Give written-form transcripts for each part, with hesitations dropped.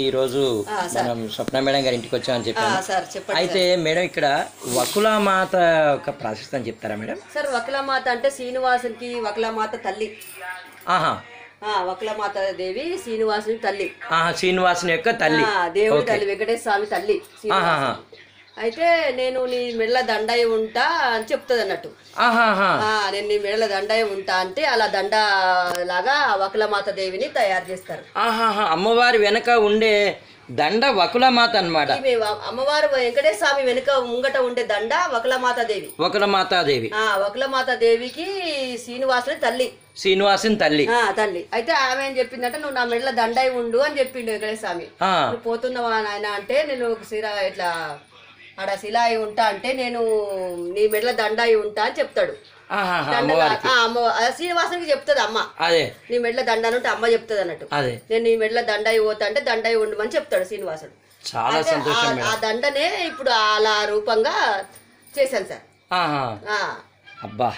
ఈ రోజు మనం స్వప్న మేడం గారి ఇంటికి వచ్చామని చెప్పాను. అయితే మేడం ఇక్కడ వకులామాత ఒక ప్రాశస్త్యం చెప్తారా మేడం? సార్ వకులామాత అంటే శ్రీనివాసునికి వకులామాత తల్లి. ఆహా, వకులామాత దేవి శ్రీనివాసుని తల్లి. శ్రీనివాసుని యొక్క తల్లి, దేవుడి తల్లి, వెంకటేశ్వర స్వామి తల్లి. అయితే నేను నీ మెడల దండయి ఉంటా అని చెప్తుంది అన్నట్టు. నేను నీ మెడల దండయి ఉంటా అంటే అలా దండ లాగా వకులమాత దేవిని తయారు చేస్తారు. అమ్మవారి వెనక ఉండే దండ వకులమాత అన్నమాట. అమ్మవారు వెంకటేశ్వర స్వామి వెనుక ముంగట ఉండే దండ వకులమాత దేవి. వకులమాతాదేవి, వకులమాత దేవికి శ్రీనివాసుని తల్లి. శ్రీనివాసుని తల్లి తల్లి. అయితే ఆమె ఏం చెప్పిందంటే నువ్వు నా మెడల దండయి ఉండు అని చెప్పిండు వెంకటేశ్వర స్వామి. నువ్వు పోతున్నావా నాయన అంటే నేను ఇట్లా ఆడ శిలాయి ఉంటా అంటే నేను నీ మెడల దండాయి ఉంటా అని చెప్తాడు. శ్రీనివాసునికి చెప్తుంది అమ్మ, అదే నీ మెడల దండాను ఉంటే అమ్మ చెప్తుంది అన్నట్టు. నేను నీ మెడల దండాయి పోతా అంటే దండాయి ఉండమని చెప్తాడు శ్రీనివాసుడు. చాలా సంతోషం. ఆ దండనే ఇప్పుడు అలా రూపంగా చేశాను సార్. అబ్బా,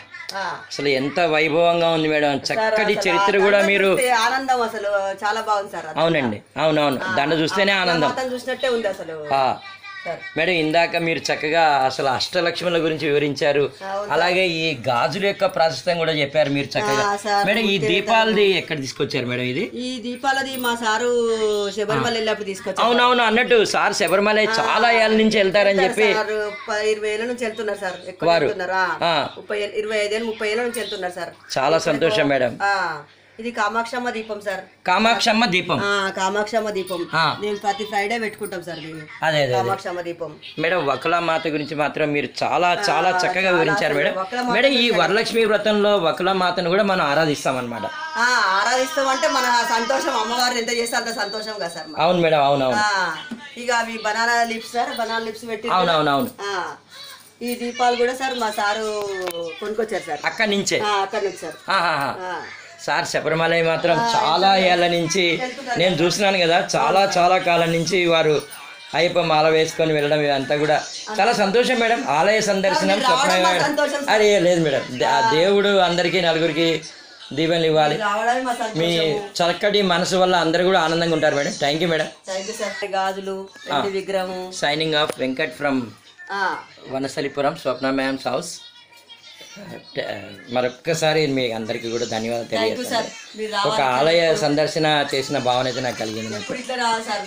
అసలు ఎంత వైభవంగా ఉంది మేడం, చక్కటి చరిత్ర కూడా మీరు. ఆనందం అసలు చాలా బాగుంది సార్. అవునండి, అవునవును, దండ చూస్తేనే ఆనందం చూసినట్టే ఉంది అసలు. మేడం ఇందాక మీరు చక్కగా అసలు అష్టలక్ష్ముల గురించి వివరించారు, అలాగే ఈ గాజుల యొక్క ప్రాశస్త్యం కూడా చెప్పారు మీరు చక్కగా. మేడం ఈ దీపాలది ఎక్కడ తీసుకొచ్చారు మేడం? ఈ దీపాలది మా సారు శబరిమల వెళ్ళినప్పుడు తీసుకొచ్చారు. అవునవును, అన్నట్టు సార్ శబరిమల చాలా ఏళ్ళ నుంచి వెళ్తారని చెప్పి 20 ఏళ్ళ నుంచి వెళ్తున్నారు సార్. వారు 25 ఏళ్ళు 30 ఏళ్ళ నుంచి వెళ్తున్నారు సార్. చాలా సంతోషం మేడం. ఇది కామాక్షమ్మ దీపం సార్. కామాక్షమ్మ దీపం, కామాక్షమ్మ దీపం మేము ప్రతి ఫ్రైడే పెట్టుకుంటాం సార్. అదే కామాక్షమ్మ దీపం. మేడం వకులామాత గురించి మాత్రం మీరు చాలా చాలా చక్కగా వివరించారు మేడం. మేడం ఈ వరలక్ష్మి వ్రతంలో వకులామాతను కూడా మనం ఆరాధిస్తాం అనమాట. ఆరాధిస్తాం అంటే మన సంతోషం, అమ్మవారిని ఎంత చేస్తే అంత సంతోషం కదా సార్. అవును మేడం, అవునవును. ఇక అవి banana lips sir, banana lips పెట్టి. అవునవునవును. ఈ దీపాలు కూడా సార్ మా సారు కొనుక్కొచ్చారు సార్, అక్కడి నుంచి సార్. సార్ శబరిమల మాత్రం చాలా ఏళ్ళ నుంచి నేను చూస్తున్నాను కదా, చాలా చాలా కాలం నుంచి వారు అయ్యప్ప మాల వేసుకొని వెళ్ళడం ఇదంతా కూడా చాలా సంతోషం మేడం. ఆలయ సందర్శనం అరే లేదు మేడం, ఆ దేవుడు అందరికీ నలుగురికి దీవెనలు ఇవ్వాలి. మీ చక్కటి మనసు వల్ల అందరు కూడా ఆనందంగా ఉంటారు మేడం. Thank you madam. గాజులు విగ్రహం. Signing off Venkat from Vanasthalipuram Swapna ma'am's house. మరొక్కసారి మీ అందరికీ కూడా ధన్యవాదాలు తెలియజేస్తాను. ఒక ఆలయ సందర్శన చేసిన భావన అయితే నాకు కలిగింది.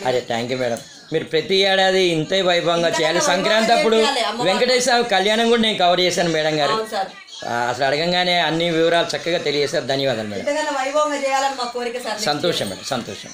అదే థ్యాంక్ యూ మేడం. మీరు ప్రతి ఏడాది ఇంతే వైభవంగా చేయాలి. సంక్రాంతి అప్పుడు వెంకటేశ్వర కళ్యాణం కూడా నేను కవర్ చేశాను మేడం గారు. అసలు అడగంగానే అన్ని వివరాలు చక్కగా తెలియజేశారు. ధన్యవాదాలు మేడం. సంతోషం మేడం, సంతోషం.